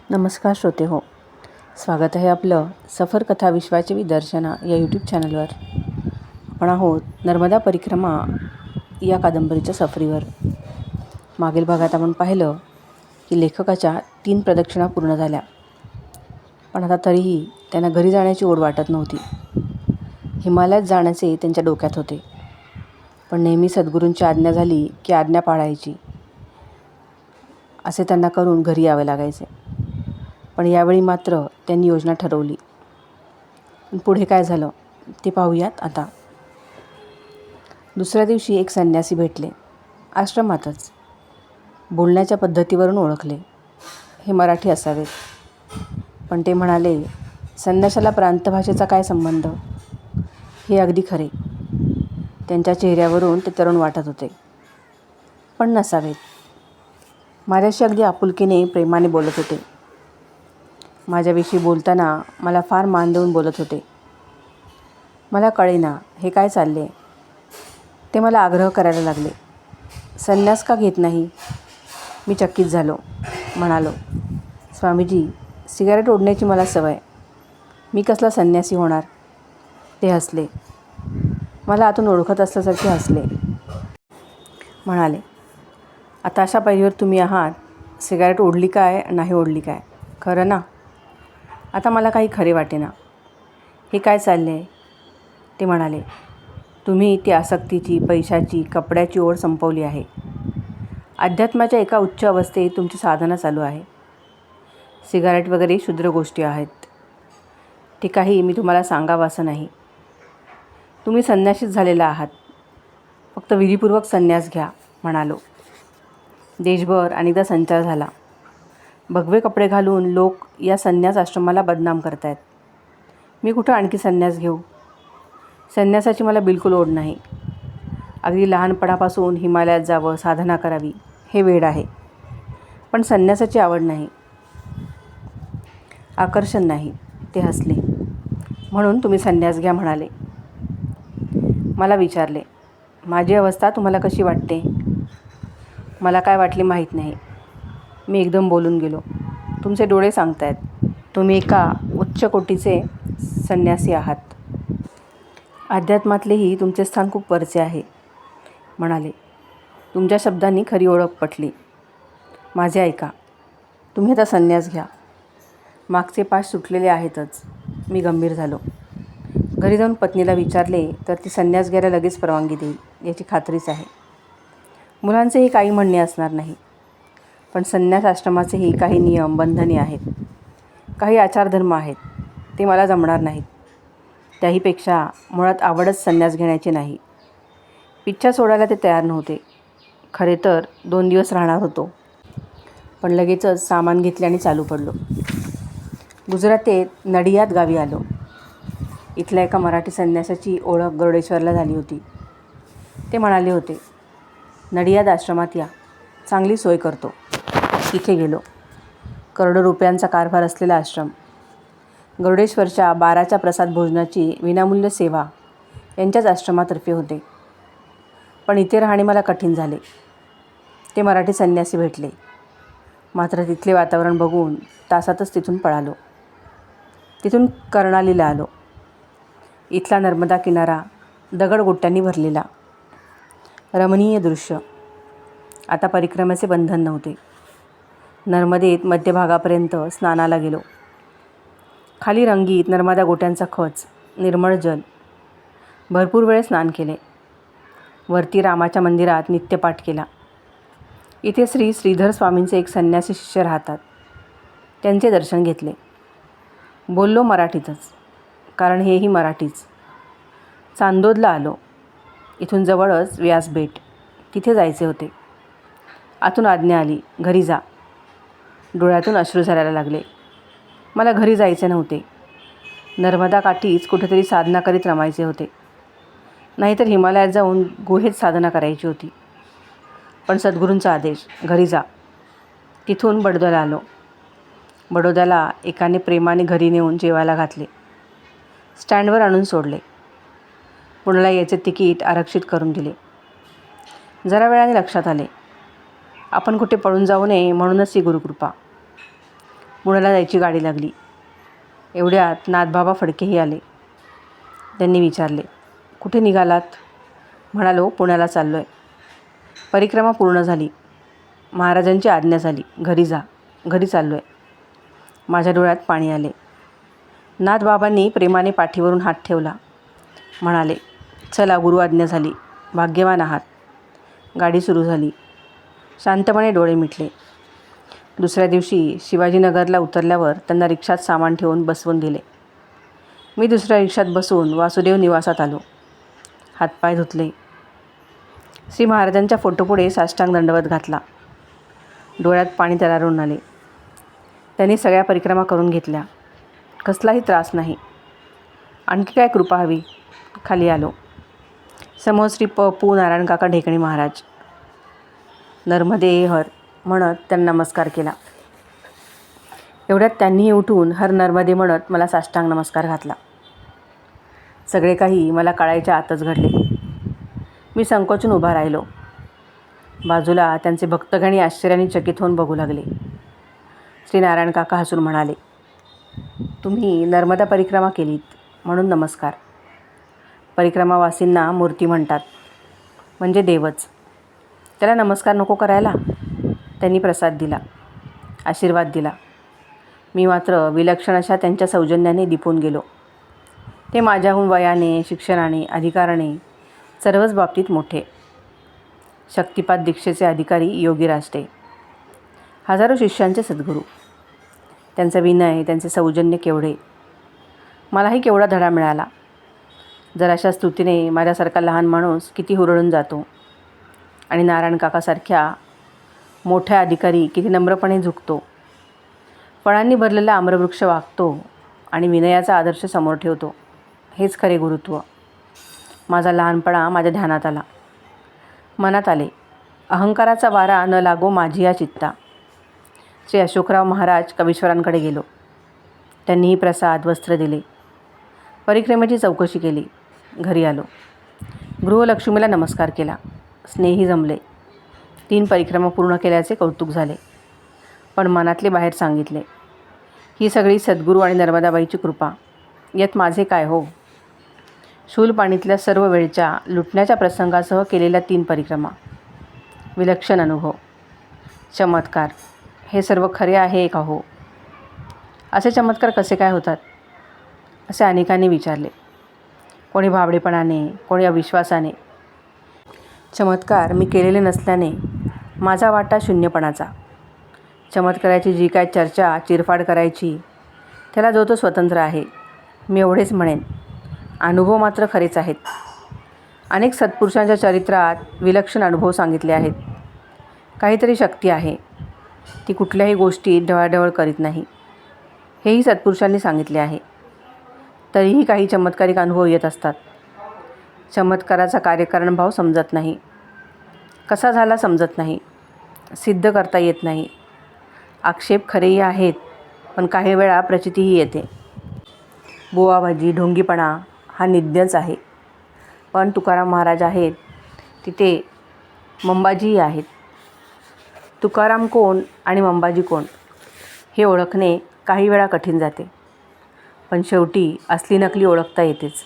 नमस्कार श्रोते हो, स्वागत आहे आपलं सफर कथा विश्वाची विदर्शना या यूट्यूब चॅनलवर. आपण आहोत नर्मदा परिक्रमा या कादंबरीच्या सफरीवर. मागील भागात आपण पाहिलं की लेखकाच्या 3 प्रदक्षिणा पूर्ण झाल्या, पण आता तरीही त्यांना घरी जाण्याची ओढ वाटत नव्हती. हिमालयात जाण्याचे त्यांच्या डोक्यात होते, पण नेहमी सद्गुरूंची आज्ञा झाली की आज्ञा पाळायची असे त्यांना करून घरी यावे लागायचे. पण यावेळी मात्र त्यांनी योजना ठरवली. पुढे काय झालं ते पाहूयात आता. दुसऱ्या दिवशी एक संन्यासी भेटले, आश्रमातच. बोलण्याच्या पद्धतीवरून ओळखले, हे मराठी असावेत. पण ते म्हणाले, संन्याशाला प्रांतभाषेचा काय संबंध? हे अगदी खरे. त्यांच्या चेहऱ्यावरून ते तरुण वाटत होते, पण नसावेत. माझ्याशी अगदी आपुलकीने प्रेमाने बोलत होते. माझ्याविषयी बोलताना मला फार मान देऊन बोलत होते. मला कळेना हे काय चालले. ते मला आग्रह करायला लागले, संन्यास का घेत नाही? मी चकित झालो. म्हणालो, स्वामीजी, सिगारेट ओढण्याची मला सवय, मी कसला संन्यासी होणार? ते हसले. मला आतून ओळखत असल्यासारखे हसले. म्हणाले, आता अशा पायरीवर तुम्ही आहात, सिगारेट ओढली काय नाही ओढली काय, खरं ना? आता मला काही खरे वाटेना. हे काय चालले आहे? ते म्हणाले, तुम्ही ती आसक्तीची, पैशाची, कपड्याची ओढ संपवली आहे. अध्यात्माच्या एका उच्च अवस्थेत तुमची साधना चालू आहे. सिगारेट वगैरे क्षुद्र गोष्टी आहेत. ते काही मी तुम्हाला सांगावं असं नाही. तुम्ही संन्यासीच झालेला आहात. फक्त विधीपूर्वक संन्यास घ्या. म्हणालो. देशभर अनेकदा संचार झाला. भगवे कपडे घालून लोक या संन्यास आश्रमाला बदनाम करतायत. मी कुठं आणखी संन्यास घेऊ? संन्यासाची मला बिलकुल ओढ नाही. अगदी लहानपणापासून हिमालयात जावं, साधना करावी हे वेड आहे, पण संन्यासाची आवड नाही, आकर्षण नाही. ते हसले. म्हणून तुम्ही संन्यास घ्या म्हणाले. मला विचारले, माझी अवस्था तुम्हाला कशी वाटते? मला काय वाटले माहीत नाही. मी एकदम बोलून गेलो. तुमचे डोळे सांगतायत, तुम्ही एका उच्च कोटीचे संन्यासी आहात. अध्यात्मातलेही तुमचे स्थान खूप वरचे आहे. म्हणाले, तुमच्या शब्दांनी खरी ओळख पटली. माझे ऐका. तुम्ही आता संन्यास घ्या. मागचे पाश सुटलेले आहेतच. मी गंभीर झालो. घरी जाऊन पत्नीला विचारले तर ती संन्यास घ्यायला लगेच परवानगी देईल याची खात्रीच आहे. मुलांचेही काही म्हणणे असणार नाही. पण संन्यास आश्रमाचेही काही नियम बंधने आहेत, काही आचारधर्म आहेत. ते मला जमणार नाहीत. त्याहीपेक्षा मुळात आवडच संन्यास घेण्याची नाही. पिच्छा सोडायला ते तयार नव्हते. खरे तर 2 दिवस राहणार होतो, पण लगेचच सामान घेतले आणि चालू पडलो. गुजरातेत नडियाद गावी आलो. इथल्या एका मराठी संन्यासाची ओळख गरुडेश्वरला झाली होती. ते म्हणाले होते, नडियाद आश्रमात या, चांगली सोय करतो. तिथे गेलो. करोडो रुपयांचा कारभार असलेला आश्रम. गरुडेश्वरच्या 12च्या प्रसाद भोजनाची विनामूल्य सेवा यांच्याच आश्रमातर्फे होते. पण इथे राहणे मला कठीण झाले. ते मराठी संन्यासी भेटले, मात्र तिथले वातावरण बघून तासातच तिथून पळालो. तिथून कर्णालीला आलो. इथला नर्मदा किनारा दगडगोट्यांनी भरलेला, रमणीय दृश्य. आता परिक्रमेचे बंधन नव्हते. नर्मदेत मध्यभागापर्यंत स्नानाला गेलो. खाली रंगीत नर्मदा गोट्यांचा खच, निर्मळ जल. भरपूर वेळ स्नान केले. वरती रामाच्या मंदिरात नित्यपाठ केला. इथे श्री श्रीधर स्वामींचे एक संन्यासी शिष्य राहतात. त्यांचे दर्शन घेतले. बोललो मराठीतच, कारण हेही मराठीच. चांदोदला आलो. इथून जवळच व्यासबेट, तिथे जायचे होते. आतून आज्ञा आली, घरी जा. डोळ्यातून अश्रू झरायला लागले. मला घरी जायचे नव्हते. नर्मदा काठीच कुठेतरी साधना करीत रमायचे होते. नाहीतर हिमालयात जाऊन गुहेत साधना करायची होती. पण सद्गुरूंचा आदेश, घरी जा. तिथून बडोद्याला आलो. बडोद्याला एकाने प्रेमाने घरी नेऊन जेवायला घातले. स्टँडवर आणून सोडले. पुण्याला याचे तिकीट आरक्षित करून दिले. जरा वेळाने लक्षात आले, आपण कुठे पळून जाऊ नये म्हणूनच ही गुरुकृपा. पुण्याला जायची गाडी लागली. एवढ्यात नाथबाबा फडकेही आले. त्यांनी विचारले, कुठे निघालात? म्हणालो, पुण्याला चाललो आहे. परिक्रमा पूर्ण झाली. महाराजांची आज्ञा झाली, घरी जा. घरी चाललो आहे. माझ्या डोळ्यात पाणी आले. नाथबाबांनी प्रेमाने पाठीवरून हात ठेवला. म्हणाले, चला, गुरु आज्ञा झाली. भाग्यवान आहात. गाडी सुरू झाली. शांतपणे डोळे मिटले. दुसऱ्या दिवशी शिवाजीनगरला उतरल्यावर त्यांना रिक्षात सामान ठेवून बसवून दिले. मी दुसऱ्या रिक्षात बसून वासुदेव निवासात आलो. हातपाय धुतले. श्री महाराजांच्या फोटोपुढे साष्टांग दंडवत घातला. डोळ्यात पाणी तरारून आले. त्यांनी सगळ्या परिक्रमा करून घेतल्या. कसलाही त्रास नाही. आणखी काय कृपा हवी? खाली आलो. समोर श्री पू नारायण काका ढेकणे महाराज. नर्मदे हर म्हणत त्यांना नमस्कार केला. एवढ्यात त्यांनीही उठून हर नर्मदे म्हणत मला साष्टांग नमस्कार घातला. सगळे काही मला कळायच्या आतच घडले. मी संकोचून उभा राहिलो. बाजूला त्यांचे भक्तगणी आश्चर्याने चकित होऊन बघू लागले. श्री नारायण काका हसून म्हणाले, तुम्ही नर्मदा परिक्रमा केलीत म्हणून नमस्कार. परिक्रमावासींना मूर्ती म्हणतात, म्हणजे देवच. त्याला नमस्कार नको करायला? त्यांनी प्रसाद दिला, आशीर्वाद दिला. मी मात्र विलक्षण अशा त्यांच्या सौजन्याने दिपून गेलो. ते माझ्याहून वयाने, शिक्षणाने, अधिकाराने सर्वच बाबतीत मोठे. शक्तिपात दीक्षेचे अधिकारी योगीराज ते. हजारो शिष्यांचे सद्गुरू. त्यांचा विनय, त्यांचे सौजन्य केवढे. मलाही केवढा धडा मिळाला. जर अशा स्तुतीने माझ्यासारखा लहान माणूस किती हुरळून जातो आणि नारायण काकासारख्या मोठ्या अधिकारी किती नम्रपणे झुकतो. फळांनी भरलेला आम्रवृक्ष वागतो आणि विनयाचा आदर्श समोर ठेवतो. हेच खरे गुरुत्व. माझा लहानपणा माझ्या ध्यानात आला. मनात आले, अहंकाराचा वारा न लागो माझी या चित्ता. श्री अशोकराव महाराज कवीश्वरांकडे गेलो. त्यांनीही प्रसाद, वस्त्र दिले. परिक्रमेची चौकशी केली. घरी आलो. गृहलक्ष्मीला नमस्कार केला. स्नेही जमले. 3 परिक्रमा पूर्ण केल्याचे कौतुक झाले. पण मनातले बाहेर सांगितले, ही सगळी सद्गुरू आणि नर्मदाबाईची कृपा. यात माझे काय हो? शूलपाणीतल्या सर्व वेळच्या लुटण्याच्या प्रसंगासह केलेल्या 3 परिक्रमा. विलक्षण अनुभव. चमत्कार. हे सर्व खरे आहे का हो? असे चमत्कार कसे काय होतात? असे अनेकांनी विचारले. कोणी भाबडेपणाने, कोणी अविश्वासाने. चमत्कार मी केलेले नसल्याने माझा वाटा शून्यपणाचा. चमत्काराची जी काय चर्चा, चिरफाड करायची, त्याला जो तो स्वतंत्र आहे. मी एवढेच म्हणेन, अनुभव मात्र खरेच आहेत. अनेक सत्पुरुषांच्या चरित्रात विलक्षण अनुभव सांगितले आहेत. काहीतरी शक्ती आहे, ती कुठल्याही गोष्टी ढवळाढवळ करीत नाही. हेही सत्पुरुषांनी सांगितले आहे. तरीही काही चमत्कारिक अनुभव येत असतात. चमत्काराचा कार्यकारणभाव समजत नाही. कसा झाला समजत नाही. सिद्ध करता येत नाही. आक्षेप खरेही आहेत, पण काही वेळा प्रचितीही येते. बोवाभाजी, ढोंगीपणा हा निज्ञच आहे. पण तुकाराम महाराज आहेत, तिथे मंबाजीही आहेत. तुकाराम कोण आणि मंबाजी कोण हे ओळखणे काही वेळा कठीण जाते. पण शेवटी असली नकली ओळखता येतेच.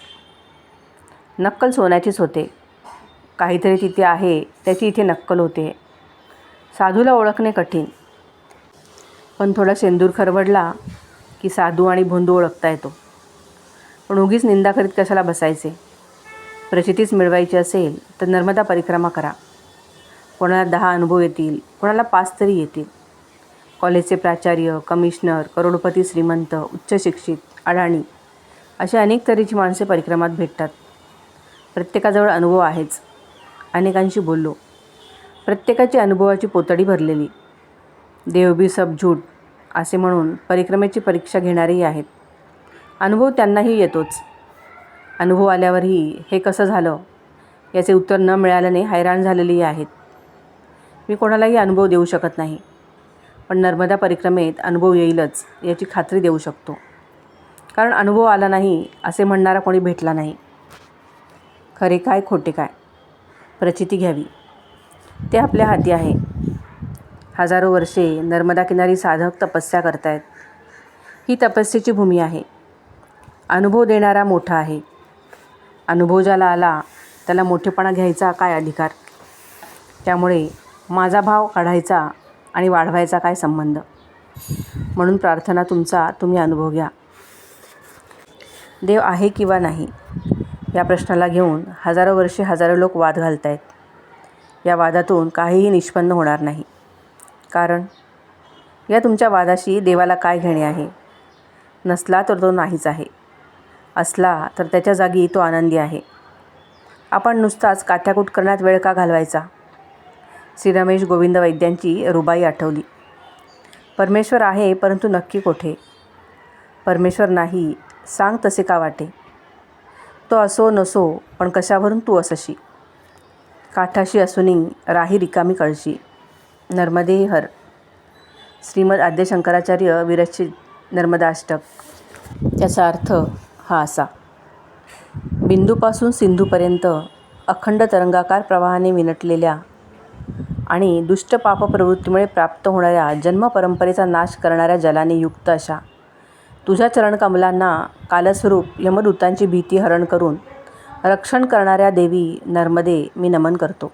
नक्कल सोन्याचीच होते. काहीतरी तिथे आहे, त्याची इथे नक्कल होते. साधूला ओळखणे कठीण, पण थोडा शेंदूर खरवडला की साधू आणि भोंदू ओळखता येतो. पण उगीच निंदा करीत कशाला बसायचे? प्रचितीच मिळवायची असेल तर नर्मदा परिक्रमा करा. कोणाला 10 अनुभव येतील, कोणाला 5 तरी येतील. कॉलेजचे प्राचार्य, कमिशनर, करोडपती, श्रीमंत, उच्च शिक्षित, अडाणी अशी अनेक तऱ्हेची माणसे परिक्रमात भेटतात. प्रत्येकाजवळ अनुभव आहेच. अनेकांशी बोललो. प्रत्येकाची अनुभवाची पोतडी भरलेली. देव भी सब झूठ असे म्हणून परिक्रमेची परीक्षा घेणारेही आहेत. अनुभव त्यांनाही येतोच. अनुभव आल्यावरही हे कसं झालं याचे उत्तर न मिळाल्याने हैराण झालेलेही आहेत. मी कोणालाही अनुभव देऊ शकत नाही, पण नर्मदा परिक्रमेत अनुभव येईलच याची खात्री देऊ शकतो. कारण अनुभव आला नाही असे म्हणणारा कोणी भेटला नाही. खरे काय, खोटे काय, प्रचिती घ्यावी, ते आपल्या हाती आहे. हजारो वर्षे नर्मदा किनारी साधक तपस्या करतायत. ही तपस्येची भूमी आहे. अनुभव देणारा मोठा आहे. अनुभव ज्याला आला त्याला मोठेपणा घ्यायचा काय अधिकार. त्यामुळे माझा भाव काढायचा आणि वाढवायचा काय संबंध. म्हणून प्रार्थना तुमचा तुम्ही अनुभव घ्या. देव आहे किंवा नाही या प्रश्नाला घेऊन हजारो वर्षे हजारो लोक वाद घालत आहेत. या वादातून काहीही निष्पन्न होणार नाही. कारण या तुमच्या वादाशी देवाला काय घेणे आहे. नसला तर तो नाहीच आहे. असला तर त्याच्या जागी तो आनंदी आहे. आपण नुसताच काथ्याकूट करण्यात वेळ का घालवायचा. श्री रमेश गोविंद वैद्यांची रुबाई आठवली. परमेश्वर आहे परंतु नक्की कोठे. परमेश्वर नाही सांग तसे का वाटे. तो असो नसो पण कशावरून तू असशी. काठाशी असूनी राही रिकामी कळशी. नर्मदे हर. श्रीमद आद्य शंकराचार्य विरचित नर्मदाष्टक. त्याचा अर्थ हा असा. बिंदूपासून सिंधूपर्यंत अखंड तरंगाकार प्रवाहाने विनटलेल्या आणि दुष्ट पाप प्रवृत्तीमुळे प्राप्त होणाऱ्या जन्मपरंपरेचा नाश करणाऱ्या जलाने युक्त अशा तुझ्या चरणकमलांना कालस्वरूप यमदूतांची भीती हरण करून रक्षण करणाऱ्या देवी नर्मदे मी नमन करतो.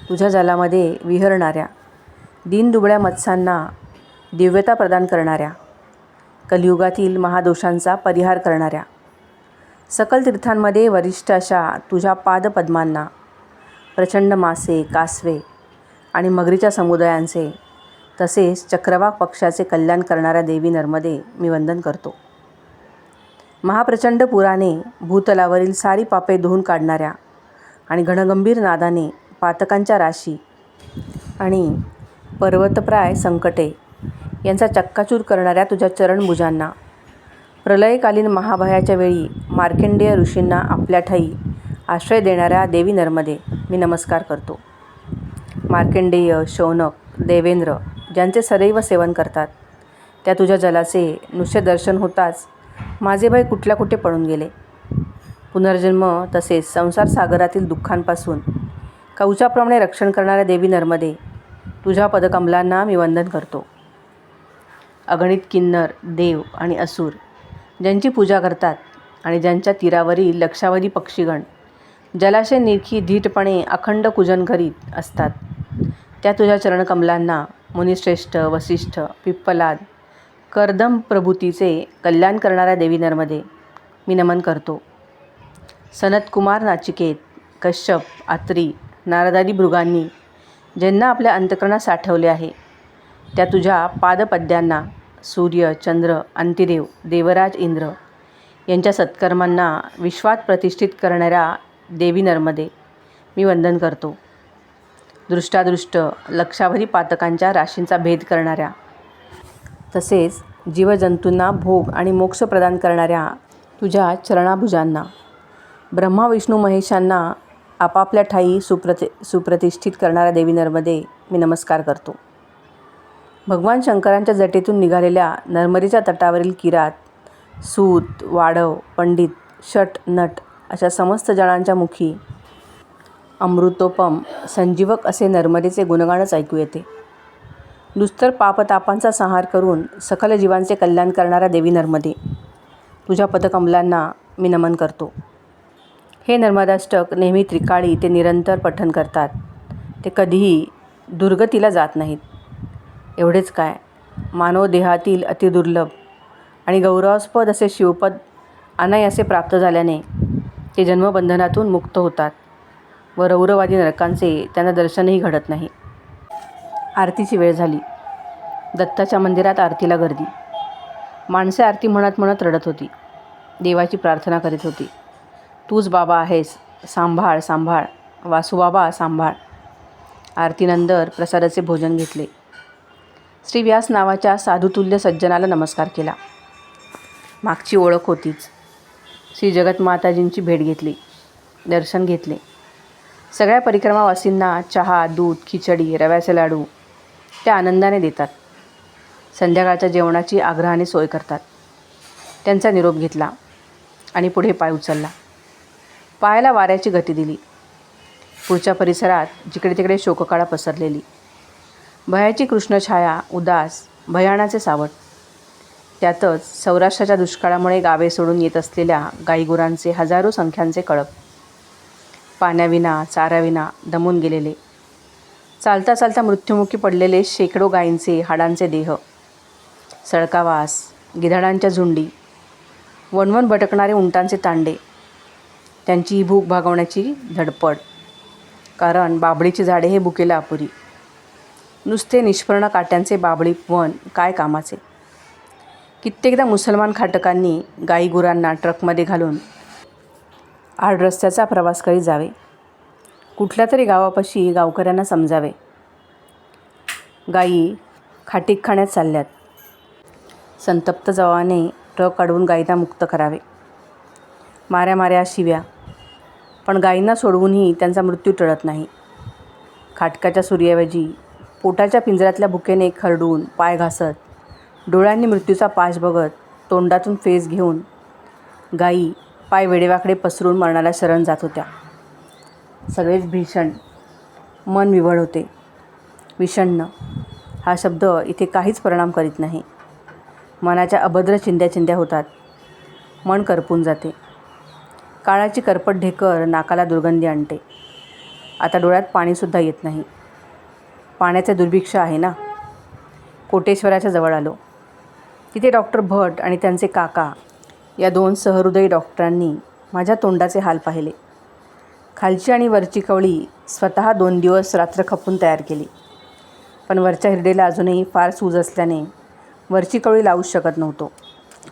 तुझ्या जलामध्ये विहरणाऱ्या दीनदुबळ्या मत्स्यांना दिव्यता प्रदान करणाऱ्या, कलियुगातील महादोषांचा परिहार करणाऱ्या, सकल तीर्थांमध्ये वरिष्ठ अशा तुझ्या पादपद्मांना, प्रचंड मासे, कासवे आणि मगरीच्या समुदायांचे तसेच चक्रवाक पक्षाचे कल्याण करणाऱ्या देवी नर्मदे मी वंदन करतो. महाप्रचंड पुराने भूतलावरील सारी पापे धुवून काढणाऱ्या आणि घनगंभीर नादाने पातकांच्या राशी आणि पर्वतप्राय संकटे यांचा चक्काचूर करणाऱ्या तुझ्या चरणभुजांना, प्रलयकालीन महाभयाच्या वेळी मार्कंडेय ऋषींना आपल्या ठायी आश्रय देणाऱ्या देवी नर्मदे मी नमस्कार करतो. मार्कंडेय, शौनक, देवेंद्र ज्यांचे सदैव सेवन करतात त्या तुझ्या जलाचे नुसते दर्शन होताच माझे भय कुठल्या कुठे पळून गेले. पुनर्जन्म तसेच संसार सागरातील दुःखांपासून कवचाप्रमाणे रक्षण करणाऱ्या देवी नर्मदे तुझ्या पदकमलांना मी वंदन करतो. अगणित किन्नर, देव आणि असुर ज्यांची पूजा करतात आणि ज्यांच्या तीरावरील लक्षावधी पक्षीगण जलाशय निरखी धीटपणे अखंड कूजन करीत असतात त्या तुझ्या चरणकमलांना मुनिश्रेष्ठ, वसिष्ठ, पिप्पलाद, कर्दम प्रभूतीचे कल्याण करणाऱ्या देवी नर्मदे मी नमन करतो. सनतकुमार, नाचिकेत, कश्यप, आत्री, नारदादी भृगांनी ज्यांना आपल्या अंतःकरणात साठवले आहे त्या तुझ्या पादपद्यांना, सूर्य, चंद्र, अंतिदेव, देवराज इंद्र यांच्या सत्कर्मांना विश्वात प्रतिष्ठित करणाऱ्या देवी नर्मदे मी वंदन करतो. दृष्टादृष्ट लक्षावधी पातकांच्या राशींचा भेद करणाऱ्या तसेच जीवजंतूंना भोग आणि मोक्ष प्रदान करणाऱ्या तुझ्या चरणाभुजांना, ब्रह्मा विष्णू महेशांना आपापल्या ठायी सुप्रतिष्ठित करणाऱ्या देवी नर्मदे मी नमस्कार करतो. भगवान शंकरांच्या जटेतून निघालेल्या नर्मदेच्या तटावरील किरात, सूत, वाढव, पंडित, शट, नट अशा समस्त जणांच्या मुखी अमृतोपम संजीवक असे नर्मदेचे गुणगाणच ऐकू येते. दुस्तर पापतापांचा संहार करून सकल जीवांचे कल्याण करणाऱ्या देवी नर्मदे तुझ्या पदकमलांना मी नमन करतो. हे नर्मदाष्टक नेहमी त्रिकाळी ते निरंतर पठण करतात. ते कधीही दुर्गतीला जात नाहीत. एवढेच काय, मानव देहातील अतिदुर्लभ आणि गौरवास्पद असे शिवपद अनायासे प्राप्त झाल्याने ते जन्मबंधनातून मुक्त होतात व रौरवादी नरकांचे त्यांना दर्शनही घडत नाही. आरतीची वेळ झाली. दत्ताच्या मंदिरात आरतीला गर्दी. माणसे आरती म्हणत म्हणत रडत होती. देवाची प्रार्थना करीत होती. तूच बाबा आहेस, सांभाळ सांभाळ, वासुबाबा सांभाळ. आरतीनंतर प्रसादाचे भोजन घेतले. श्री व्यास नावाच्या साधुतुल्य सज्जनाला नमस्कार केला. मागची ओळख होतीच. श्री जगतमाताजींची भेट घेतली. दर्शन घेतले. सगळ्या परिक्रमावासींना चहा, दूध, खिचडी, रव्याचे लाडू त्या आनंदाने देतात. संध्याकाळच्या जेवणाची आग्रहाने सोय करतात. त्यांचा निरोप घेतला आणि पुढे पाय उचलला. पायाला वाऱ्याची गती दिली. पुढच्या परिसरात जिकडे तिकडे शोककळा पसरलेली. भयाची कृष्णछाया उदास भयाणाचे सावट. त्यातच सौराष्ट्राच्या दुष्काळामुळे गावे सोडून येत असलेल्या गाईगुरांचे हजारो संख्यांचे कळप. पाण्याविना चाऱ्याविना दमून गेलेले, चालता चालता मृत्युमुखी पडलेले शेकडो गायींचे हाडांचे देह. सळकावास, गिधाडांच्या झुंडी, वणवण भटकणारे उंटांचे तांडे. त्यांची ही भूक भागवण्याची धडपड. कारण बाभळीची झाडे हे भुकेला अपुरी. नुसते निष्पर्ण काट्यांचे बाभळी वन काय कामाचे. कित्येकदा मुसलमान खाटकांनी गाईगुरांना ट्रकमध्ये घालून आड रस्त्याचा प्रवास करीत जावे. कुठल्या तरी गावापाशी गावकऱ्यांना समजावे, गायी खाटीकखान्यात चालल्यात. संतप्त जवाने ट्रक अडवून गायींना मुक्त करावे. माऱ्या माऱ्या शिव्या. पण गायींना सोडवूनही त्यांचा मृत्यू टळत नाही. खाटकाच्या सूर्याऐवजी पोटाच्या पिंजऱ्यातल्या भुकेने खरडून पाय घासत, डोळ्यांनी मृत्यूचा पाश बघत, तोंडातून फेस घेऊन गायी पाय वेडेवाकडे पसरून मरणाला शरण जात होत्या. सगळेच भीषण. मन विव्हळ होते. विषण्ण हा शब्द इथे काहीच परिणाम करीत नाही. मनाच्या अभद्र चिंध्या चिंध्या होतात. मन करपून जाते. काळाची करपट ढेकर नाकाला दुर्गंधी आणते. आता डोळ्यात पाणीसुद्धा येत नाही. पाण्याचे दुर्भिक्ष आहे ना. कोटेश्वराच्या जवळ आलो. तिथे डॉक्टर भट आणि त्यांचे काका या दोन सहृदयी डॉक्टरांनी माझ्या तोंडाचे हाल पाहिले. खालची आणि वरची कवळी स्वतः 2 दिवस रात्र खपून तयार केली. पण वरच्या हिरडेला अजूनही फार सूज असल्याने वरची कवळी लावूच शकत नव्हतो.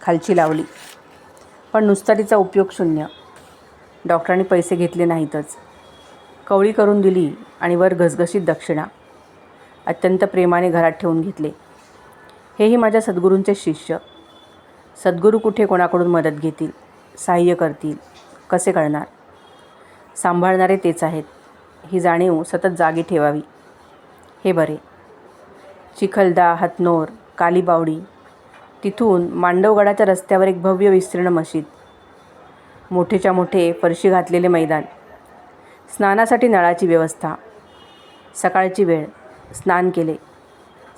खालची लावली, पण नुसता तिचा उपयोग शून्य. डॉक्टरांनी पैसे घेतले नाहीतच. कवळी करून दिली आणि वर घसघशीत दक्षिणा. अत्यंत प्रेमाने घरात ठेवून घेतले. हेही माझ्या सद्गुरूंचे शिष्य. सद्गुरू कुठे कोणाकडून मदत घेतील, सहाय्य करतील, कसे कळणार. सांभाळणारे तेच आहेत, ही जाणीव सतत जागी ठेवावी. हे बरे. चिखलदा, हतनोर, कालीबावडी, तिथून मांडवगडाच्या रस्त्यावर एक भव्य विस्तीर्ण मशीद. मोठेच्या मोठे फरशी घातलेले मैदान. स्नानासाठी नळाची व्यवस्था. सकाळची वेळ. स्नान केले.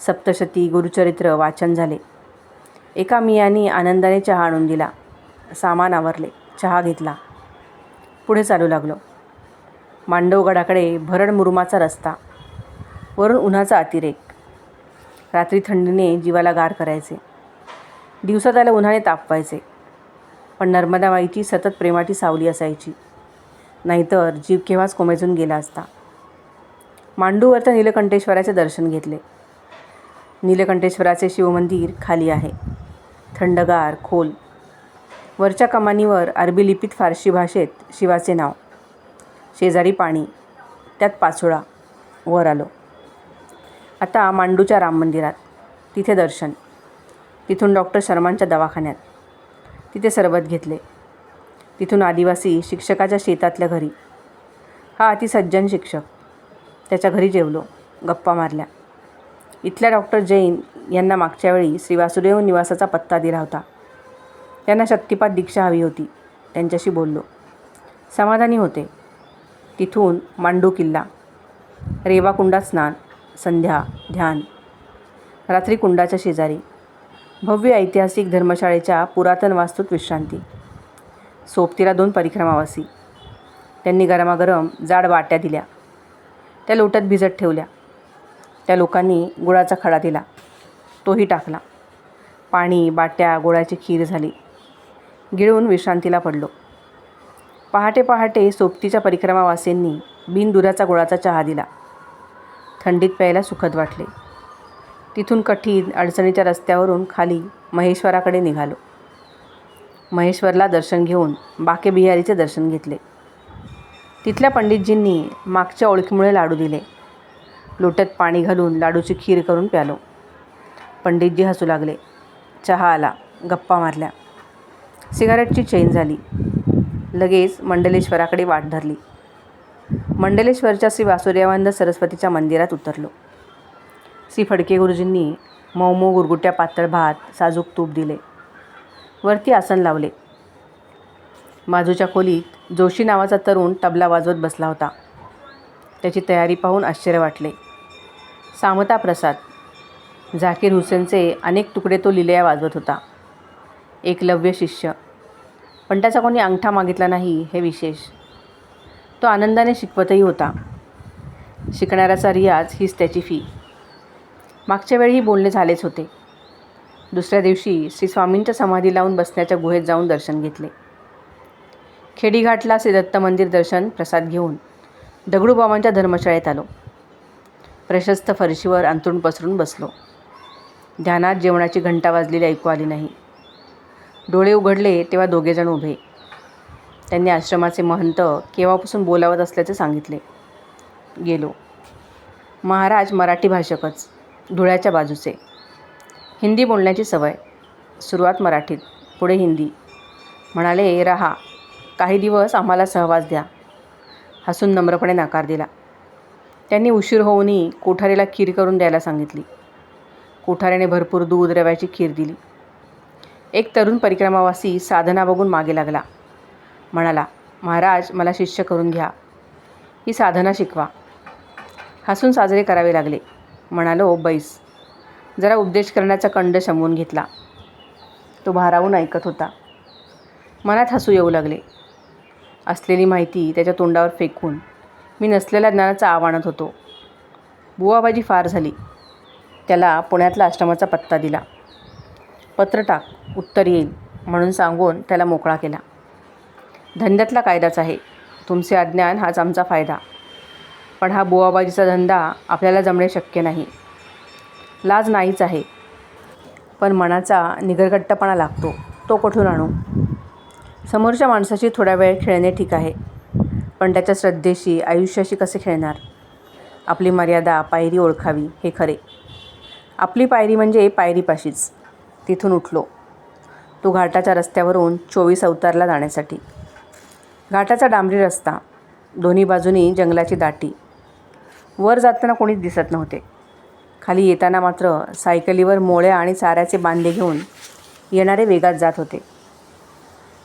सप्तशती, गुरुचरित्र वाचन झाले. एका मियानी आनंदाने चहा आणून दिला. सामान आवरले. चहा घेतला. पुढे चालू लागलो. मांडवगडाकडे भरड मुरुमाचा रस्ता. वरून उन्हाचा अतिरेक. रात्री थंडीने जीवाला गार करायचे. दिवसा त्याला उन्हाने तापवायचे. पण नर्मदाबाईची सतत प्रेमाची सावली असायची. नाहीतर जीव केव्हाच कोमेजून गेला असता. मांडूवरच्या नीलकंठेश्वराचे दर्शन घेतले. नीलकंठेश्वराचे शिवमंदिर खाली आहे. थंडगार, खोल. वरच्या कमानीवर अरबी लिपीत फारसी भाषेत शिवाचे नाव. शेजारी पाणी, त्यात पाचोळा. वर आलो. आता मांडूच्या राम मंदिरात. तिथे दर्शन. तिथून डॉक्टर शर्मांच्या दवाखान्यात. तिथे सरबत घेतले. तिथून आदिवासी शिक्षकाच्या शेतातल्या घरी. हा अतिसज्जन शिक्षक. त्याच्या घरी जेवलो. गप्पा मारल्या. इथल्या डॉक्टर जैन यांना मागच्या वेळी श्री वासुदेव निवासाचा पत्ता दिला होता. त्यांना शक्तिपात दीक्षा हवी होती. त्यांच्याशी बोललो. समाधानी होते. तिथून मांडू किल्ला. रेवा कुंडात स्नान. संध्या, ध्यान. रात्री कुंडाच्या शेजारी भव्य ऐतिहासिक धर्मशाळेच्या पुरातन वास्तूत विश्रांती. सोबतीला 2 परिक्रमावासी. त्यांनी गरमागरम जाड वाट्या दिल्या. त्या लोट्यात भिजत ठेवल्या. त्या लोकांनी गुळाचा खडा दिला. तोही टाकला. पाणी, बाट्या, गोळ्याची खीर झाली. गिळून विश्रांतीला पडलो. पहाटे पहाटे सोबतीच्या परिक्रमावासींनी बिनदुधाचा गुळाचा चहा दिला. थंडीत प्यायला सुखद वाटले. तिथून कठीण अडचणीच्या रस्त्यावरून खाली महेश्वराकडे निघालो. महेश्वरला दर्शन घेऊन बाके बिहारीचे दर्शन घेतले. तिथल्या पंडितजींनी मागच्या ओळखीमुळे लाडू दिले. लोट्यात पाणी घालून लाडूची खीर करून प्यालो. पंडितजी हसू लागले. चहा आला. गप्पा मारल्या. सिगारेटची चैन झाली. लगेच मंडलेश्वराकडे वाट धरली. मंडलेश्वरच्या श्री वासुदेवानंद सरस्वतीच्या मंदिरात उतरलो. श्री फडके गुरुजींनी मऊ गुरगुट्या पातळ भात, साजूक तूप दिले. वरती आसन लावले. बाजूच्या खोलीत जोशी नावाचा तरुण तबला वाजवत बसला होता. त्याची तयारी पाहून आश्चर्य वाटले. सामता प्रसाद. झाकीर हुसेनचे अनेक तुकडे तो लिलया वाजवत होता. एकलव्य शिष्य. पण त्याचा कोणी अंगठा मागितला नाही हे विशेष. तो आनंदाने शिकवतही होता. शिकणाऱ्याचा रियाज हीच त्याची फी. मागच्या वेळीही बोलणे झालेच होते. दुसऱ्या दिवशी श्री स्वामींच्या समाधी लावून बसण्याच्या गुहेत जाऊन दर्शन घेतले. खेडीघाटला श्री दत्त मंदिर दर्शन प्रसाद घेऊन दगडूबाबांच्या धर्मशाळेत आलो. प्रशस्त फरशीवर अंथरूण पसरून बसलो. ध्यानात जेवणाची घंटा वाजलेली ऐकू आली नाही. डोळे उघडले तेव्हा दोघेजण उभे. त्यांनी आश्रमाचे महंत केव्हापासून बोलावत असल्याचे सांगितले. गेलो. महाराज मराठी भाषकच, धुळ्याच्या बाजूचे. हिंदी बोलण्याची सवय. सुरुवात मराठीत, पुढे हिंदी. म्हणाले, राहा, काही दिवस आम्हाला सहवास द्या. हसून नम्रपणे नकार दिला. त्यांनी उशीर होऊनही कोठारीला खीर करून द्यायला सांगितली. कोठाऱ्याने भरपूर दूध रव्याची खीर दिली. एक तरुण परिक्रमावासी साधना बघून मागे लागला. म्हणाला, महाराज मला शिष्य करून घ्या, ही साधना शिकवा. हसून साजरे करावे लागले. म्हणालो, बैस. जरा उपदेश करण्याचा कंड शमवून घेतला. तो भारावून ऐकत होता. मनात हसू येऊ लागले. असलेली माहिती त्याच्या तोंडावर फेकून मी नसलेल्या ज्ञानाचा आव्हानत होतो. बुवाबाजी फार झाली. त्याला पुण्यातला आश्रमाचा पत्ता दिला. पत्र टाक, उत्तर येईल म्हणून सांगून त्याला मोकळा केला. धंद्यातला कायदाच आहे. तुमचे अज्ञान हाच आमचा फायदा. पण हा बुवाबाजीचा धंदा आपल्याला जमणे शक्य नाही. लाज नाहीच आहे, पण मनाचा निगरगट्टपणा लागतो. तो कुठून आणू? समोरच्या माणसाशी थोडा वेळ खेळणे ठीक आहे, पण त्याच्या श्रद्धेशी, आयुष्याशी कसे खेळणार? आपली मर्यादा, पायरी ओळखावी हे खरे. आपली पायरी म्हणजे पायरीपाशीच. तिथून उठलो. तो घाटाच्या रस्त्यावरून 24 अवतारला जाण्यासाठी. घाटाचा डांबरी रस्ता, दोन्ही बाजूनी जंगलाची दाटी. वर जाताना कोणीच दिसत नव्हते. खाली येताना मात्र सायकलीवर मोळ्या आणि चाऱ्याचे बांधे घेऊन येणारे वेगात जात होते.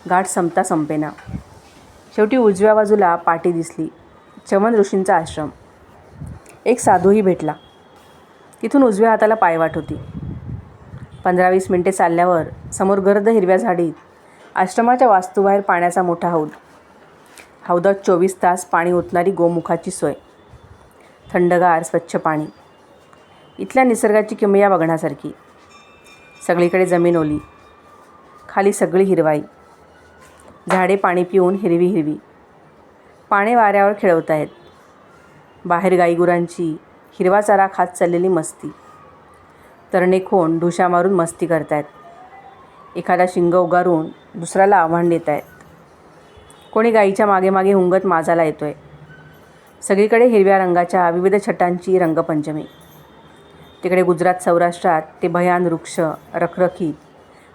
घाट संपता संपेना. शेवटी उजव्या बाजूला पाटी दिसली. चमन ऋषींचा आश्रम. एक साधूही भेटला. तिथून उजव्या हाताला पायवाट होती. 15-20 मिनिटे चालल्यावर समोर गर्द हिरव्या झाडीत आश्रमाच्या वास्तूबाहेर पाण्याचा मोठा हौद. हौदात 24 तास पाणी ओतणारी गोमुखाची सोय. थंडगार स्वच्छ पाणी. इथल्या निसर्गाची किमया बघण्यासारखी. सगळीकडे जमीन ओली, खाली सगळी हिरवाई. झाडे पाणी पिऊन हिरवी हिरवी. पाने वाऱ्यावर खेळवत आहेत. बाहेर गाईगुरांची हिरवा चारा खात चाललेली मस्ती. तरणे खोंड ढुशा मारून मस्ती करतायत. एखादा शिंग उगारून दुसऱ्याला आव्हान देत आहेत. कोणी गाईच्या मागे मागे हुंगत माजाला येतोय. सगळीकडे हिरव्या रंगाच्या विविध छटांची रंगपंचमी. तिकडे गुजरात सौराष्ट्रात ते भयान वृक्ष, रखरखीत,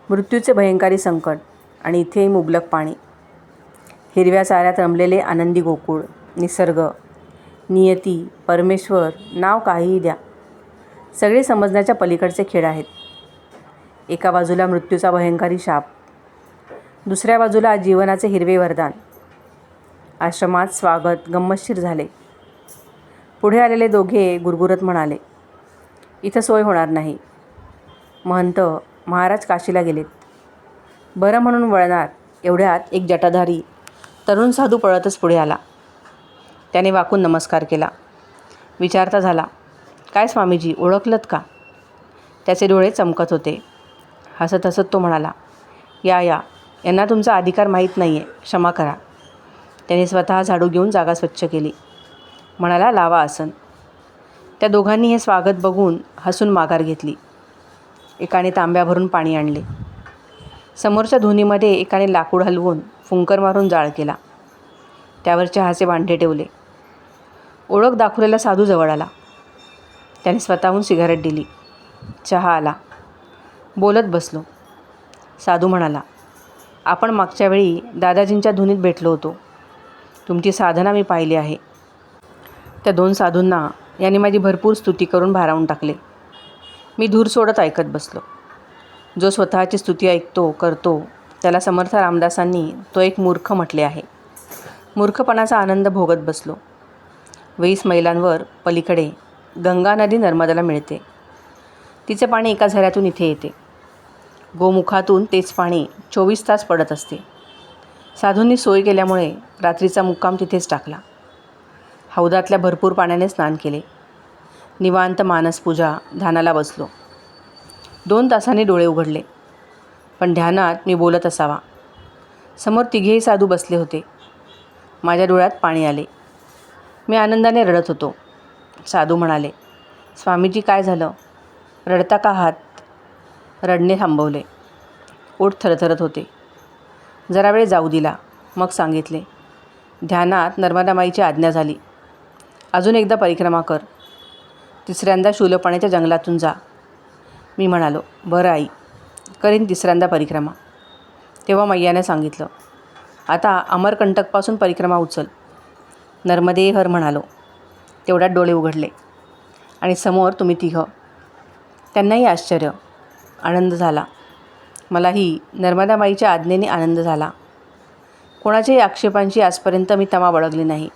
मृत्यूचे भयंकारी संकट, आणि इथेही मुबलक पाणी. हिरव्या चाऱ्यात रमलेले आनंदी गोकुळ. निसर्ग, नियती, परमेश्वर, नाव काहीही द्या, सगळे समजण्याच्या पलीकडचे खेळ आहेत. एका बाजूला मृत्यूचा भयंकारी शाप, दुसऱ्या बाजूला जीवनाचे हिरवे वरदान. आश्रमात स्वागत गंमतशीर झाले. पुढे आलेले दोघे गुरगुरत म्हणाले, इथं सोय होणार नाही. महंत, महाराज काशीला गेलेत. बरं म्हणून वळणार एवढ्यात एक जटाधारी तरुण साधू पळतच पुढे आला. त्याने वाकून नमस्कार केला. विचारता झाला, काय स्वामीजी, ओळखलत का? त्याचे डोळे चमकत होते. हसत हसत तो म्हणाला, या या, यांना तुमचा अधिकार माहीत नाही आहे, क्षमा करा. त्याने स्वतः झाडू घेऊन जागा स्वच्छ केली. म्हणाला, लावा आसन. त्या दोघांनी हे स्वागत बघून हसून माघार घेतली. एकाने तांब्या भरून पाणी आणले. समोरच्या धुनीमध्ये एकाने लाकूड हलवून फुंकर मारून जाळ केला. त्यावर चहाचे भांडे ठेवले. ओळख दाखवलेला साधू जवळ आला. त्याने स्वतःहून सिगारेट दिली. चहा आला. बोलत बसलो. साधू म्हणाला, आपण मागच्या वेळी दादाजींच्या धुनीत भेटलो होतो. तुमची साधना मी पाहिली आहे. त्या 2 साधूंना यांनी माझी भरपूर स्तुती करून भारावून टाकले. मी धूर सोडत ऐकत बसलो. जो स्वतःची स्तुती ऐकतो, करतो, त्याला समर्थ रामदासांनी तो एक मूर्ख म्हटले आहे. मूर्खपणाचा आनंद भोगत बसलो. 20 मैलांवर पलीकडे गंगा नदी नर्मदाला मिळते. तिचे पाणी एका झऱ्यातून इथे येते. गोमुखातून तेच पाणी 24 तास पडत असते. साधूंनी सोय केल्यामुळे रात्रीचा मुक्काम तिथेच टाकला. हौदातल्या भरपूर पाण्याने स्नान केले. निवांत मानसपूजा ध्यानाला बसलो. 2 तासांनी डोळे उघडले, पण ध्यानात मी बोलत असावा. समोर तिघेही साधू बसले होते. माझ्या डोळ्यात पाणी आले. मी आनंदाने रडत होतो. साधू म्हणाले, स्वामीजी काय झालं? रडता का आहात? रडणे थांबवले. ओठ थरथरत होते. जरा वेळ जाऊ दिला. मग सांगितले, ध्यानात नर्मदामाईची आज्ञा झाली. अजून एकदा परिक्रमा कर. तिसऱ्यांदा शूलपाण्याच्या जंगलातून जा. मी म्हणालो, बरं आई, करीन तिसऱ्यांदा परिक्रमा. तेव्हा मैयाने सांगितलं, आता अमरकंटकपासून परिक्रमा उचल. नर्मदे हर म्हणालो. तेवढ्यात डोळे उघडले आणि समोर तुम्ही तिघं. त्यांनाही आश्चर्य, आनंद झाला. मलाही नर्मदामाईच्या आज्ञेने आनंद झाला. कोणाच्याही आक्षेपांची आजपर्यंत मी तमा बाळगली नाही,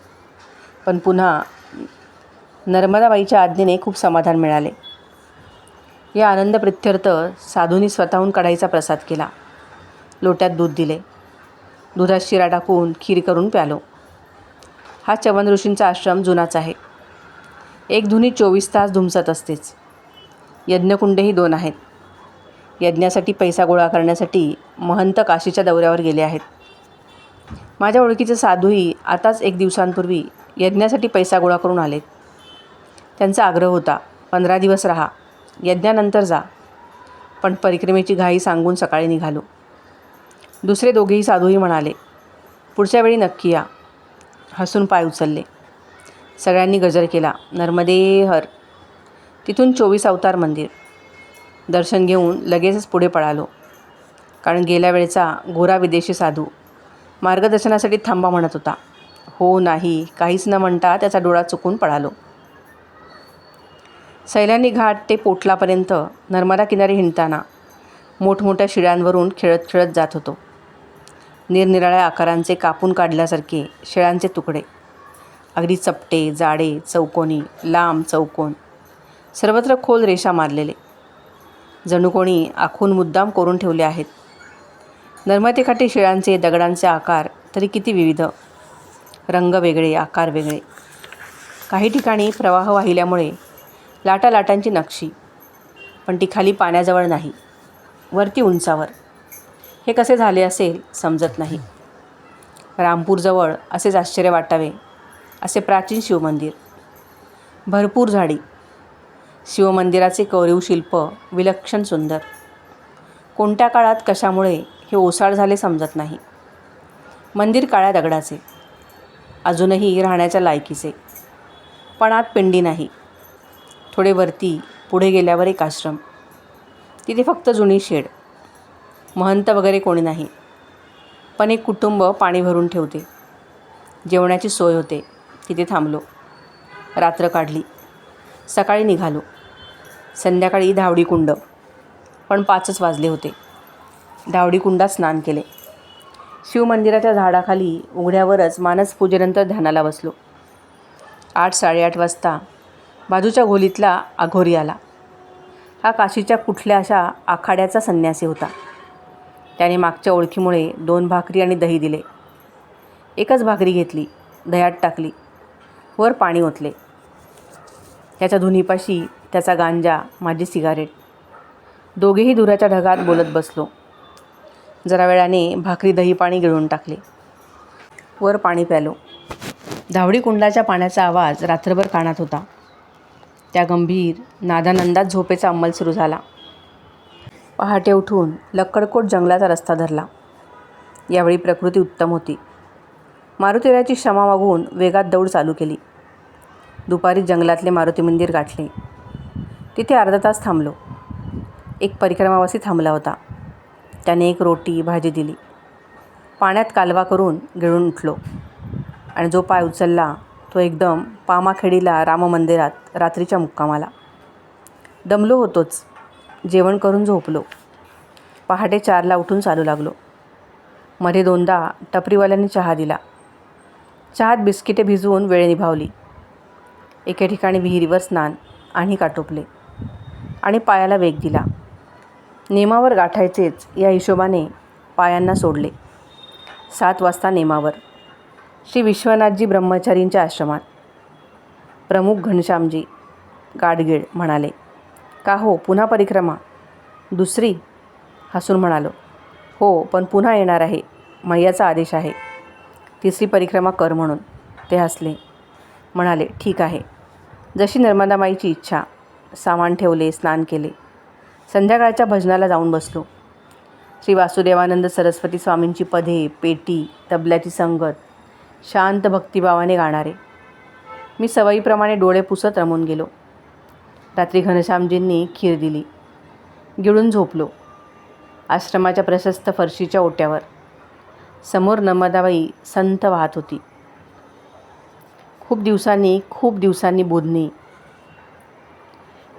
पण पुन्हा नर्मदाबाईच्या आज्ञेने खूप समाधान मिळाले. या आनंद प्रित्यर्थ साधूंनी स्वतःहून कढाईचा प्रसाद केला. लोट्यात दूध दिले. दुधात शिरा टाकून खीर करून प्यालो. हा चवन ऋषींचा आश्रम जुनाच आहे. एक धुनी 24 तास धुमसत असतेच. यज्ञकुंडेही 2 आहेत. यज्ञासाठी पैसा गोळा करण्यासाठी महंत काशीच्या दौऱ्यावर गेले आहेत. माझ्या ओळखीचे साधूही आताच 1 दिवसांपूर्वी यज्ञासाठी पैसा गोळा करून आलेत. त्यांचा आग्रह होता, 15 दिवस राहा, यज्ञानंतर जा. पण परिक्रमेची घाई सांगून सकाळी निघालो. दुसरे दोघेही साधूही म्हणाले, पुढच्या वेळी नक्की या. हसून पाय उचलले. सगळ्यांनी गजर केला, नर्मदे हर. तिथून 24 अवतार मंदिर. दर्शन घेऊन लगेचच पुढे पळालो, कारण गेल्या वेळेचा गोरा विदेशी साधू मार्गदर्शनासाठी थांबा म्हणत होता. हो नाही काहीच न म्हणता त्याचा डोळा चुकून पळालो. सैलानी घाट ते पोटलापर्यंत नर्मदा किनारी हिंडताना मोठमोठ्या शिळ्यांवरून खेळत खेळत जात होतो. निरनिराळ्या आकारांचे कापून काढल्यासारखे शिळ्यांचे तुकडे, अगदी चपटे, जाडे, चौकोनी, लांब, चौकोन, सर्वत्र खोल रेषा मारलेले, जणू कोणी आखून मुद्दाम करून ठेवले आहेत. नर्मदेकाठी शिळांचे, दगडांचे आकार तरी किती विविध, रंग वेगळे, आकार वेगळे. काही ठिकाणी प्रवाह वाहिल्यामुळे लाटालाटांची नक्षी, पण ती खाली पाण्याजवळ नाही, वरती उंचावर. हे कसे झाले असेल समजत नाही. रामपूरजवळ असेच आश्चर्य वाटावे असे प्राचीन शिवमंदिर. भरपूर झाडी. शिवमंदिराचे कोरीव शिल्प विलक्षण सुंदर. कोणत्या काळात कशामुळे हे ओसाड झाले समजत नाही. मंदिर काळ्या दगडाचे, अजूनही राहण्याच्या लायकीचे, पण आत पिंडी नाही. थोडे वरती पुढे गेल्यावर एक आश्रम. तिथे फक्त जुनी शेड. महंत वगैरे कोणी नाही, पण एक कुटुंब पाणी भरून ठेवते. जेवणाची सोय होते. तिथे थांबलो. रात्र काढली. सकाळी निघालो. संध्याकाळी धावडी कुंड, पण 5च वाजले होते. धावडी कुंडात स्नान केले. शिवमंदिराच्या झाडाखाली उघड्यावरच मानसपूजेनंतर ध्यानाला बसलो. 8-8:30 वाजता बाजूच्या खोलीतला अघोरी आला. हा काशीच्या कुठल्या अशा आखाड्याचा संन्यासी होता. त्याने मागच्या ओळखीमुळे 2 भाकरी आणि दही दिले. एकच भाकरी घेतली, दह्यात टाकली, वर पाणी ओतले. त्याच्या धुनीपाशी त्याचा गांजा, माझी सिगारेट. दोघेही धुराच्या ढगात बोलत बसलो. जरा वेळाने भाकरी दही पाणी गिळून टाकले. वर पाणी प्यालो. धावडी कुंडाच्या पाण्याचा आवाज रात्रभर कानात होता. त्या गंभीर नादानंदात झोपेचा अंमल सुरू झाला. पहाटे उठून लक्कडकोट जंगलाचा रस्ता धरला. यावेळी प्रकृती उत्तम होती. मारुतीरायाची क्षमा मागून वेगात दौड चालू केली. दुपारी जंगलातले मारुती मंदिर गाठले. तिथे अर्धा तास थांबलो. एक परिक्रमावासी थांबला होता. त्याने एक रोटी भाजी दिली. पाण्यात कालवा करून गिळून उठलो आणि जो पाय उचलला तो एकदम पामाखेडीला राममंदिरात रात्रीच्या मुक्कामाला. दमलो होतोच. जेवण करून झोपलो. पहाटे 4ला उठून चालू लागलो. मध्ये 2दा टपरीवाल्यांनी चहा दिला. चहात बिस्किटे भिजवून वेळ निभावली. एके ठिकाणी विहिरीवर स्नान आणि काटोपले. आणि पायाला वेग दिला. नेमावर गाठायचेच या हिशोबाने पायांना सोडले. 7 वाजता नेमावर. श्री विश्वनाथजी ब्रह्मचारींच्या आश्रमात. प्रमुख घनश्यामजी गाडगीळ म्हणाले, का हो, पुन्हा परिक्रमा? दुसरी? हसून म्हणालो, हो, पण पुन्हा येणार आहे. मैयाचा आदेश आहे. तिसरी परिक्रमा कर म्हणून. ते हसले. म्हणाले, ठीक आहे. जशी नर्मदामाईची इच्छा. सामान ठेवले, स्नान केले. संध्याकाळच्या भजनाला जाऊन बसलो. श्री वासुदेवानंद सरस्वती स्वामींची पदे, पेटी, तबल्याची संगत, शांत भक्तिभावाने गाणारे. मी सवयीप्रमाणे डोळे पुसत रमून गेलो. रात्री घनश्यामजींनी खीर दिली. गिळून झोपलो. आश्रमाच्या प्रशस्त फरशीच्या ओट्यावर. समोर नर्मदाबाई संत वाहत होती. खूप दिवसांनी बोधनी.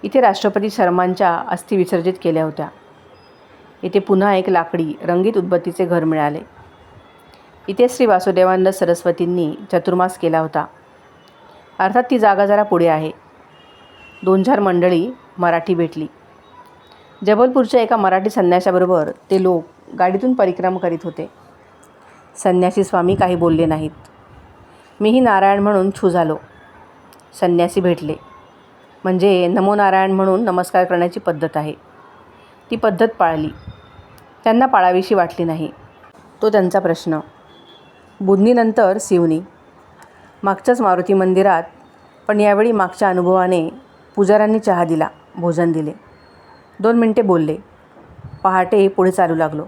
इथे राष्ट्रपती शर्मांच्या अस्थी विसर्जित केल्या होत्या. इथे पुन्हा एक लाकडी रंगीत उदबत्तीचे घर मिळाले. इथे श्री वासुदेवानंद सरस्वतींनी चतुर्मास केला होता. अर्थात ती जागा जरा पुढे आहे. 2-4 मंडळी मराठी भेटली. जबलपूरच्या एका मराठी संन्याशाबरोबर ते लोक गाडीतून परिक्रम करीत होते. संन्यासी स्वामी काही बोलले नाहीत. मीही नारायण म्हणून छू झालो. संन्यासी भेटले म्हणजे नमो नारायण म्हणून नमस्कार करण्याची पद्धत आहे. ती पद्धत पाळली. त्यांना पाळावीशी वाटली नाही. तो त्यांचा प्रश्न. बुधनीनंतर सिवनी. मागच्याच मारुती मंदिरात, पण यावेळी मागच्या अनुभवाने पुजाऱ्यांनी चहा दिला, भोजन दिले. 2 मिनिटे बोलले. पहाटे पुढे चालू लागलो.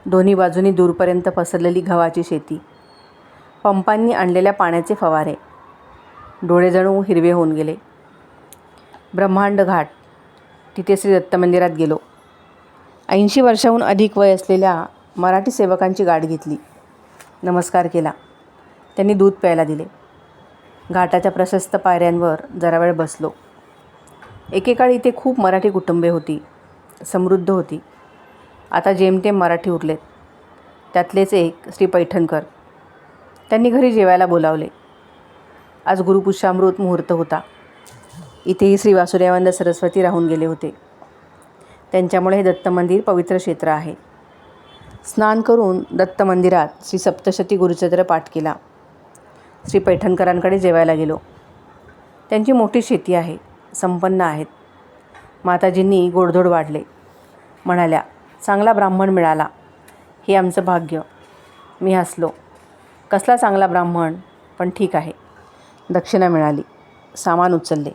दोन्ही बाजूनी दूरपर्यंत पसरलेली गव्हाची शेती, पंपांनी आणलेल्या पाण्याचे फवारे. डोळे जणू हिरवे होऊन गेले. ब्रह्मांड घाट. तिथे श्री दत्त मंदिरात गेलो. 80 वर्षाहून अधिक वय असलेल्या मराठी सेवकांची गाठ घेतली. नमस्कार केला. त्यांनी दूध प्यायला दिले. घाटाच्या प्रशस्त पायऱ्यांवर जरा वेळ बसलो. एकेकाळी इथे खूप मराठी कुटुंबे होती, समृद्ध होती. आता जेमतेम मराठी उरलेत. त्यातलेच एक श्री पैठणकर. त्यांनी घरी जेवायला बोलावले. आज गुरुपुष्यामृत मुहूर्त होता. इथेही श्री वासुदेवानंद सरस्वती राहून गेले होते. त्यांच्यामुळे हे दत्त मंदिर पवित्र क्षेत्र आहे. स्नान करून दत्त मंदिरात श्री सप्तशती गुरुचरित्र पाठ केला. श्री पैठणकरांकडे जेवायला गेलो. त्यांची मोठी शेती आहे, संपन्न आहेत. माताजींनी गोडधोड वाढले. म्हणाल्या, चांगला ब्राह्मण मिळाला, हे आमचं भाग्य. मी हसलो. कसला चांगला ब्राह्मण, पण ठीक आहे. दक्षिणा मिळाली. सामान उचलले.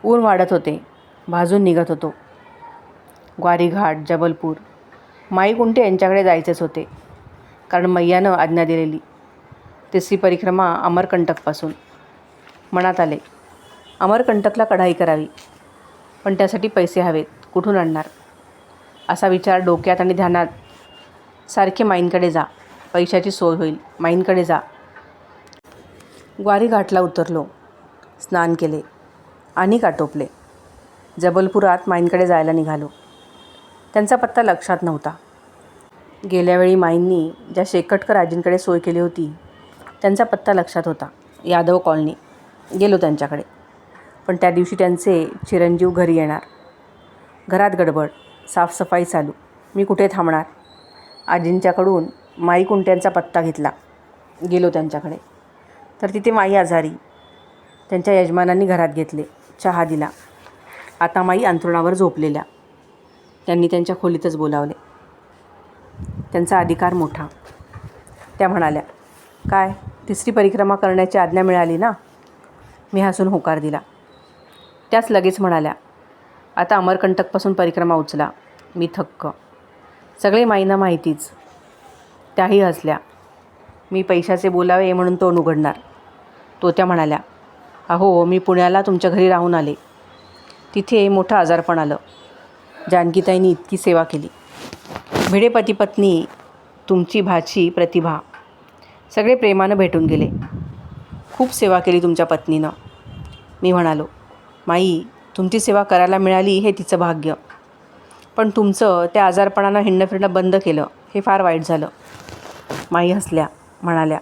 ऊन वाढत होते. भाजून निघत होतो. ग्वारीघाट, जबलपूर, माई कुंटे यांच्याकडे जायचेच होते, कारण मैयानं आज्ञा दिलेली. तिसरी परिक्रमा अमरकंटकपासून. मनात आले, अमरकंटकला कढाई करावी, पण त्यासाठी पैसे हवेत. कुठून आणणार? असा विचार डोक्यात आणि ध्यानात. सारखे माईंकडे जा, पैशाची सोय होईल. माईंकडे जा. ग्वारीघाटला उतरलो. स्नान केले आणि आटोपले. जबलपुरात माईंकडे जायला निघालो. त्यांचा पत्ता लक्षात नव्हता. गेल्यावेळी माईंनी ज्या शेकटकर आजींकडे सोय केली होती त्यांचा पत्ता लक्षात होता. यादव कॉलनी. गेलो त्यांच्याकडे. पण त्या दिवशी त्यांचे चिरंजीव घरी येणार. घरात गडबड, साफसफाई चालू. मी कुठे थांबणार? आजींच्याकडून माई कुंट्यांचा पत्ता घेतला. गेलो त्यांच्याकडे. तर तिथे माई आजारी. त्यांच्या यजमानांनी घरात घेतले. चहा दिला. आता माई अंथरुणावर झोपलेल्या. त्यांनी त्यांच्या खोलीतच बोलावले. त्यांचा अधिकार मोठा. त्या म्हणाल्या, काय, तिसरी परिक्रमा करण्याची आज्ञा मिळाली ना? मी हसून होकार दिला. त्याच लगेच म्हणाल्या, आता अमरकंटकपासून परिक्रमा उचला. मी थक्क. सगळे माईंना माहितीच. त्याही हसल्या. मी पैशाचे बोलावे म्हणून तोंड उघडणार. त्या म्हणाल्या, अहो, मी पुण्याला तुमच्या घरी राहून आले. तिथे मोठं आजारपण आलं. जानकीताईंनी इतकी सेवा केली. भिडे पती पत्नी, तुमची भाची प्रतिभा, सगळे प्रेमानं भेटून गेले. खूप सेवा केली तुमच्या पत्नीनं. मी म्हणालो, माई, तुमची सेवा करायला मिळाली हे तिचं भाग्य, पण तुमचं त्या आजारपणानं हिंडणं फिरणं बंद केलं हे फार वाईट झालं. माई हसल्या. म्हणाल्या,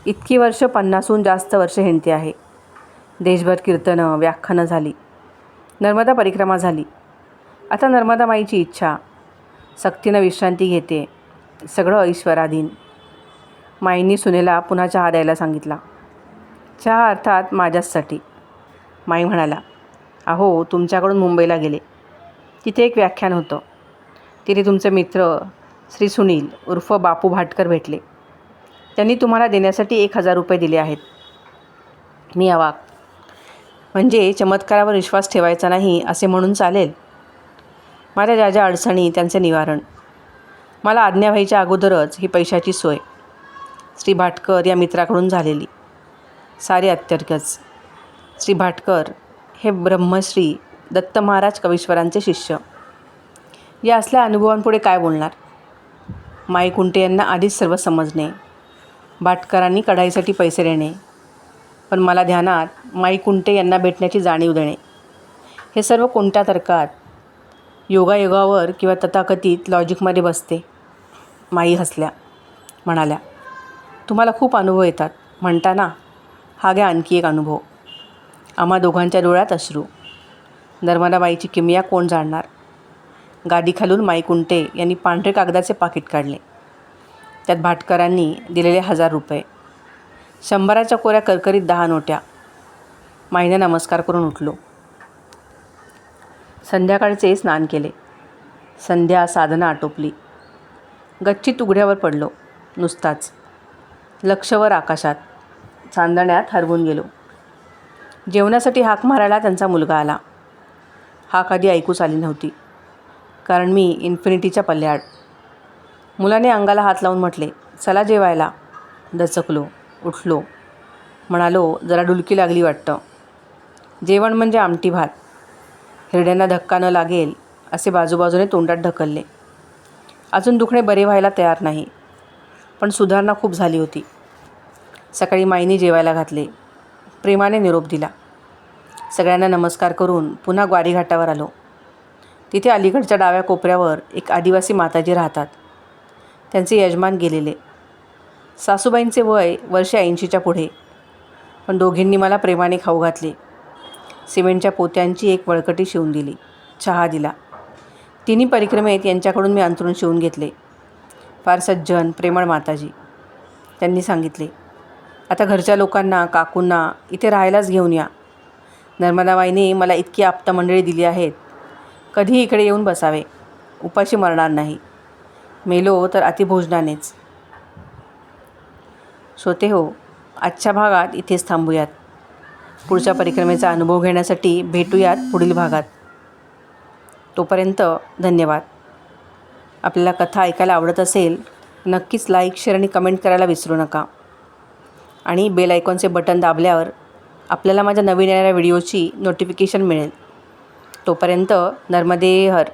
इतकी वर्ष 50हून जास्त वर्ष हिंडते आहे. देशभर कीर्तनं, व्याख्यानं झाली. नर्मदा परिक्रमा झाली. आता नर्मदा माईची इच्छा. सक्तीनं विश्रांती घेते. सगळं ऐश्वराधीन. माईंनी सुनेला पुन्हा चहा द्यायला सांगितला. चहा अर्थात माझ्याचसाठी. माई म्हणाला, अहो तुमच्याकडून मुंबईला गेले. तिथे एक व्याख्यान होतं. तिथे तुमचे मित्र श्री सुनील उर्फ बापू भाटकर भेटले. त्यांनी तुम्हाला देण्यासाठी 1,000 रुपये दिले आहेत. मी अवाक. म्हणजे चमत्कारावर विश्वास ठेवायचा नाही असे म्हणून चालेल? माझ्या ज्या ज्या अडचणी त्यांचे निवारण. मला आज्ञा व्हायच्या अगोदरच ही पैशाची सोय श्री भाटकर या मित्राकडून झालेली. सारे अत्यर्कच. श्री भाटकर हे ब्रह्मश्री दत्त महाराज कवीश्वरांचे शिष्य. या असल्या अनुभवांपुढे काय बोलणार? माई कुंटे यांना आधीच सर्व समजणे. भाटकरांनी कढाईसाठी पैसे देणे. पण मला ध्यानात माई कुंटे यांना भेटण्याची जाणीव देणे. हे सर्व कोणत्या तर्कात, योगायोगावर किंवा तथाकथित लॉजिकमध्ये बसते? माई हसल्या. म्हणाल्या, तुम्हाला खूप अनुभव येतात म्हणता ना, हा घ्या आणखी एक अनुभव. आम्हा दोघांच्या डोळ्यात अश्रू. नर्मदाबाईची किमया कोण जाणणार? गादीखालून माई कुंटे यांनी पांढरे कागदाचे पाकिट काढले. त्यात भाटकरांनी दिलेले 1,000 रुपये. 100च्या कोऱ्या करकरीत 10 नोट्या. माईने नमस्कार करून उठलो. संध्याकाळचे स्नान केले. संध्या साधना आटोपली. गच्चीत उघड्यावर पडलो. नुसताच लक्षवर आकाशात. चांदण्यात हरवून गेलो. जेवणासाठी हाक मारायला त्यांचा मुलगा आला. हाक आधी ऐकूच आली नव्हती, कारण मी इन्फिनिटीच्या पल्ल्याआड. मुलाने अंगाला हात लावून म्हटले, चला जेवायला. दचकलो. उठलो. म्हणालो, जरा डुलकी लागली वाटतं. जेवण म्हणजे आमटी भात. हिरड्यांना धक्का न लागेल असे बाजूबाजूने तोंडात ढकलले. अजून दुखणे बरे व्हायला तयार नाही, पण सुधारणा खूप झाली होती. सकाळी माईने जेवायला घातले. प्रेमाने निरोप दिला. सगळ्यांना नमस्कार करून पुन्हा ग्वारी घाटावर आलो. तिथे अलीकडच्या डाव्या कोपऱ्यावर एक आदिवासी माताजी राहतात. त्यांचे यजमान गेलेले. सासूबाईंचे वय वर्षे 80च्या पुढे. पण दोघींनी मला प्रेमाने खाऊ घातले. सिमेंटच्या पोत्यांची एक वळकटी शिवून दिली. चहा दिला. तिन्ही परिक्रमेत यांच्याकडून मी अंथरूण शिवून घेतले. फार सज्जन प्रेमळ माताजी. त्यांनी सांगितले, आता घरच्या लोकांना, काकूंना इथे राहायलाच घेऊन या. नर्मदाबाईने मला इतकी आप्त मंडळी दिली आहेत, कधीही इकडे येऊन बसावे. उपाशी मरणार नाही. मेलो तर अतिभोजनानेच. श्रोते हो, आजच्या भागात इथेच थांबूयात. पुढच्या परिक्रमेचा अनुभव घेण्यासाठी भेटूयात पुढील भागात. तोपर्यंत धन्यवाद. आपल्याला कथा ऐकायला आवडत असेल नक्कीच लाईक, शेअर आणि कमेंट करायला विसरू नका. आणि बेल आयकॉनचे बटन दाबल्यावर आपल्याला माझ्या नवीन येणाऱ्या व्हिडिओची नोटिफिकेशन मिळेल. तोपर्यंत नर्मदे हर.